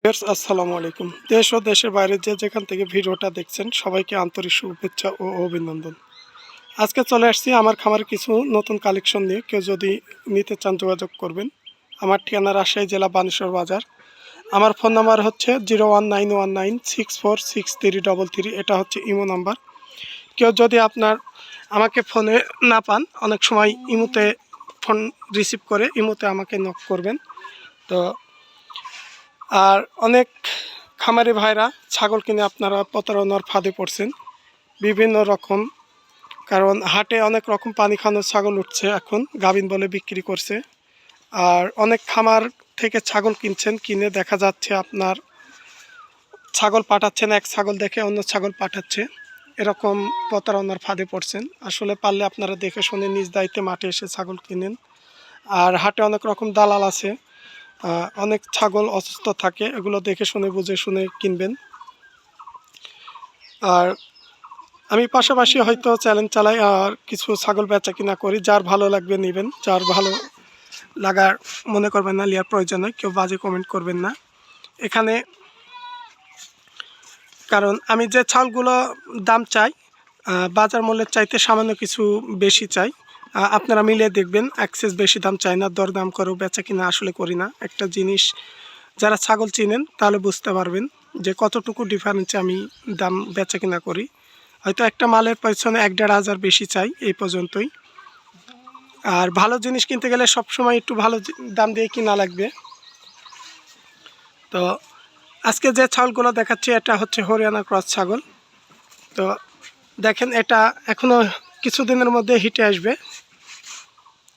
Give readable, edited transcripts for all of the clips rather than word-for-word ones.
আসসালামু আলাইকুম। দেশ ও দেশের বাইরে যে যেখান থেকে ভিডিওটা দেখছেন সবাইকে আন্তরিক শুভেচ্ছা ও অভিনন্দন। আজকে চলে আসছি আমার খামারের কিছু নতুন কালেকশন নিয়ে। কেউ যদি নিতে চান যোগাযোগ করবেন। আমার ঠিকানা রাজশাহী জেলা বানেশ্বর বাজার। আমার ফোন নাম্বার হচ্ছে 019196463333। এটা হচ্ছে ইমো নাম্বার। কেউ যদি আমাকে ফোনে না পান, অনেক সময় ইমোতে ফোন রিসিভ করে ইমোতে আমাকে নক করবেন। তো আর অনেক খামারি ভাইরা ছাগল কিনে আপনারা প্রতারণার ফাঁদে পড়ছেন বিভিন্ন রকম, কারণ হাটে অনেক রকম পানি খাওয়ানোর ছাগল উঠছে, এখন গাভিন বলে বিক্রি করছে। আর অনেক খামার থেকে ছাগল কিনছেন, কিনে দেখা যাচ্ছে আপনার ছাগল পাঠাচ্ছেন, এক ছাগল দেখে অন্য ছাগল পাঠাচ্ছে, এরকম প্রতারণার ফাঁদে পড়ছেন। আসলে পারলে আপনারা দেখে শুনে নিজ দায়িত্বে মাঠে এসে ছাগল কিনেন। আর হাটে অনেক রকম দালাল আছে, অনেক ছাগল অসুস্থ থাকে, এগুলো দেখে শুনে বুঝে শুনে কিনবেন। আর আমি পাশাপাশি হয়তো চ্যালেঞ্জ চালাই আর কিছু ছাগল বেচা কিনা করি, যার ভালো লাগবে নেবেন, যার ভালো লাগার মনে করবেন না নেওয়ার প্রয়োজন নয়, কেউ বাজে কমেন্ট করবেন না এখানে। কারণ আমি যে ছাগলগুলো দাম চাই বাজার মূল্যের চাইতে সামান্য কিছু বেশি চাই। আপনারা মিলিয়ে দেখবেন, অ্যাক্সেস বেশি দাম চাই না, দরদাম করেও বেচা কিনা আসলে করি না। একটা জিনিস যারা ছাগল চিনেন তাহলে বুঝতে পারবেন যে কতটুকু ডিফারেন্সে আমি দাম বেচা কিনা করি। হয়তো একটা মালের পেছনে 1-1.5 হাজার বেশি চাই, এই পর্যন্তই। আর ভালো জিনিস কিনতে গেলে সবসময় একটু ভালো দাম দিয়ে কিনা লাগবে। তো আজকে যে ছাগলগুলো দেখাচ্ছি এটা হচ্ছে হরিয়ানা ক্রস ছাগল। তো দেখেন, এটা এখনও কিছুদিনের মধ্যে হিটে আসবে,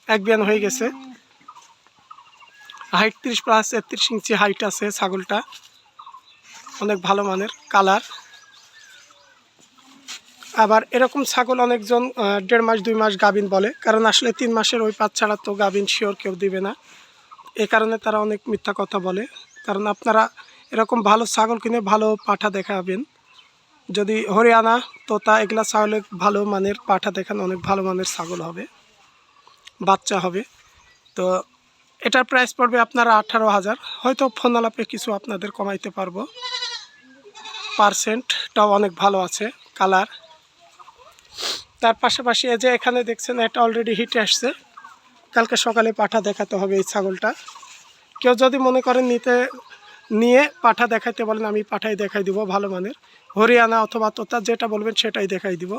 এক বিয়ান হয়ে গেছে। হাইট 30+ 33 ইঞ্চি হাইট আছে ছাগলটা, অনেক ভালো মানের কালার। আবার এরকম ছাগল অনেকজন 1.5 মাস 2 মাস গাভিন বলে, কারণ আসলে 3 মাসের ওই পাঁচ ছাড়া তো গাভিন শিওর কেউ দিবে না। এই কারণে তারা অনেক মিথ্যা কথা বলে। কারণ আপনারা এরকম ভালো ছাগল কিনে ভালো পাঠা দেখাবেন। যদি হরিয়ানা তোতা এগুলা ছাগলে ভালো মানের পাঠা দেখান, অনেক ভালো মানের ছাগল হবে, বাচ্চা হবে। তো এটার প্রাইস পড়বে আপনারা 18,000। হয়তো ফোন আলাপে কিছু আপনাদের কমাইতে পারবো। পার্সেন্টটাও অনেক ভালো আছে, কালার। তার পাশাপাশি এই যে এখানে দেখছেন, এটা অলরেডি হিটে আসছে, কালকে সকালে পাঠা দেখাতে হবে এই ছাগলটা। কেউ যদি মনে করেন নিয়ে পাঠা দেখাইতে বলেন, আমি পাঠাই দেখাই দিব ভালো মানের, হরিয়ানা অথবা তোতা যেটা বলবেন সেটাই দেখাই দিব।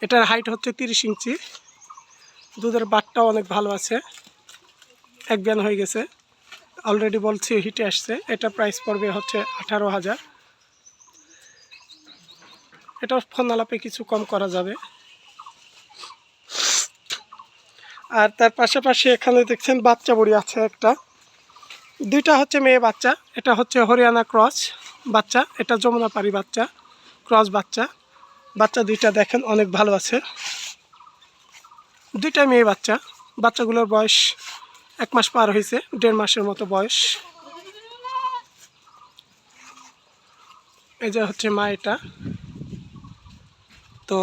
এটার হাইট হচ্ছে 30 ইঞ্চি, দুধের বাটটাও অনেক ভালো আছে, এক বিয়ান হয়ে গেছে, অলরেডি বলছি হিটে আসছে। এটা প্রাইস পড়বে হচ্ছে 18,000। এটা ফোন আলাপে কিছু কম করা যাবে। আর তার পাশাপাশি এখানে দেখছেন বাচ্চা বুড়ি আছে একটা, দুইটা হচ্ছে মেয়ে বাচ্চা। এটা হচ্ছে হরিয়ানা ক্রস বাচ্চা, এটা যমুনাপাড়ি বাচ্চা, ক্রস বাচ্চা। বাচ্চা দুইটা দেখেন অনেক ভালো আছে, দুইটা মেয়ে বাচ্চা। বাচ্চাগুলোর বয়স 1 মাস পার হয়েছে, 1.5 মাসের মতো বয়স। এই যে হচ্ছে মা এটা। তো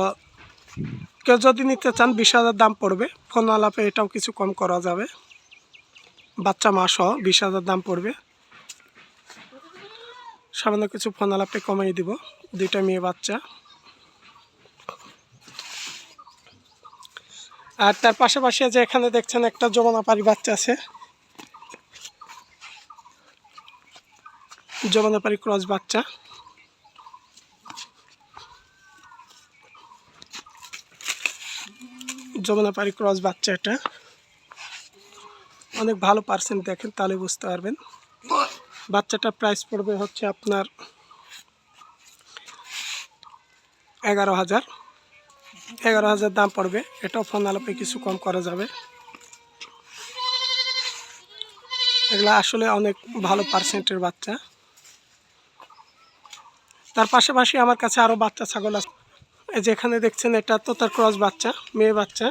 কেউ যদি নিতে চান 20,000 দাম পড়বে, ফোন আলাপে এটাও কিছু কম করা যাবে। বাচ্চা মা সহ 20,000 দাম পড়বে, সামান্য কিছু ফোন আলাপে কমাই দিব। দুইটা মেয়ে বাচ্চা। আর তার পাশাপাশি যে এখানে দেখছেন একটা যমুনাপাড়ি বাচ্চা আছে, যমুনাপাড়ি ক্রস বাচ্চা। যমুনাপাড়ি ক্রস বাচ্চা, এটা অনেক ভালো পার্সেন্ট, দেখেন তাহলে বুঝতে পারবেন। বাচ্চাটার প্রাইস পড়বে হচ্ছে আপনার 11,000। 11,000 দাম পড়বে, এটাও ফোন আলাপে কিছু কম করা যাবে। এগুলা আসলে অনেক ভালো পার্সেন্টের বাচ্চা। তার পাশাপাশি আমার কাছে আরও বাচ্চা ছাগল আছে। এই যে এখানে দেখছেন, এটা তো তার ক্রস বাচ্চা, মেয়ে বাচ্চা।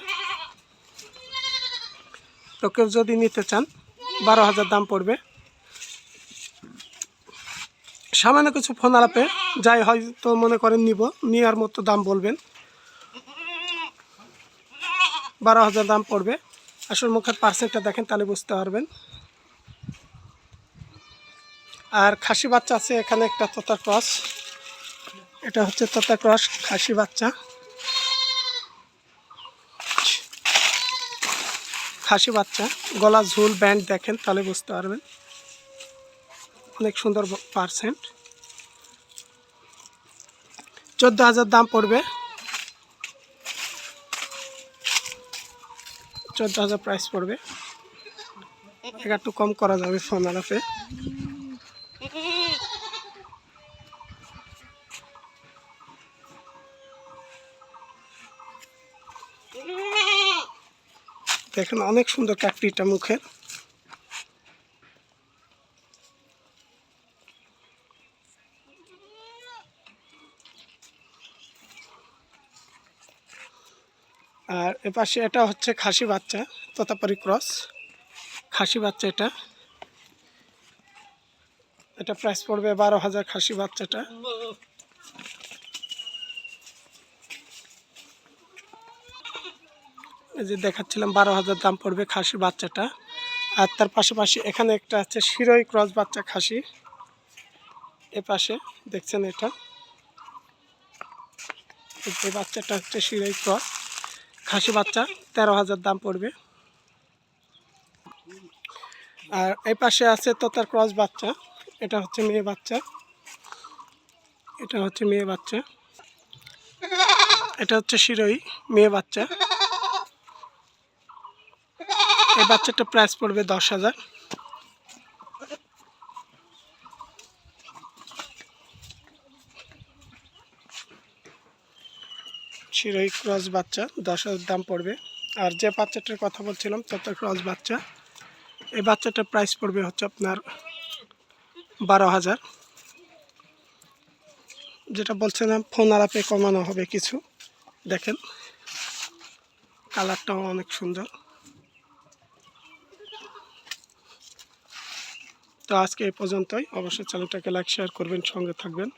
তো কেউ যদি নিতে চান 12,000 দাম পড়বে, সামান্য কিছু ফোন আলাপে যাই হয়তো মনে করেন নেওয়ার মতো দাম বলবেন। 12,000 দাম পড়বে। আসল মুখের পার্সেন্টটা দেখেন তাহলে বুঝতে পারবেন। আর খাসি বাচ্চা আছে এখানে একটা তোতা ক্রস, এটা হচ্ছে তোতা ক্রস খাসি বাচ্চা। খাসি বাচ্চা গলা ঝুল ব্যান্ড দেখেন তাহলে বুঝতে পারবেন, অনেক সুন্দর পার্সেন্ট। 14,000 দাম পড়বে, 14,000 প্রাইস পড়বে। একটু কম করা যাবে ফোন আলাপে। দেখেন অনেক সুন্দর কাকড়িটা মুখের। আর এপাশে এটা হচ্ছে খাসি বাচ্চা তোতাপারি ক্রস খাসি বাচ্চা, এটা প্রাইস পড়বে 12,000 খাসি বাচ্চাটা। এই যে দেখাচ্ছিলাম 12,000 দাম পড়বে খাসি বাচ্চাটা। আর তার পাশাপাশি এখানে একটা আছে শিরোই ক্রস বাচ্চা খাসি, এ পাশে দেখছেন এটা, এই বাচ্চাটা হচ্ছে শিরোই ক্রস খাসি বাচ্চা, 13,000 দাম পড়বে। আর এই পাশে আছে তোতার ক্রস বাচ্চা, এটা হচ্ছে মেয়ে বাচ্চা, এটা হচ্ছে মেয়ে বাচ্চা, এটা হচ্ছে শিরোই মেয়ে বাচ্চা। এই বাচ্চাটা প্রাইস পড়বে 10,000। শিরোই ক্রস বাচ্চা 10,000 দাম পড়বে। আর যে বাচ্চাটার কথা বলছিলাম তোতার ক্রস বাচ্চা, এই বাচ্চাটার প্রাইস পড়বে হচ্ছে আপনার 12,000। যেটা বলছিলাম ফোন আলাপে কমানো হবে কিছু। দেখেন কালারটাও অনেক সুন্দর। তো আজকে এই পর্যন্তই, অবশ্যই চ্যানেলটাকে লাইক শেয়ার করবেন, সঙ্গে থাকবেন।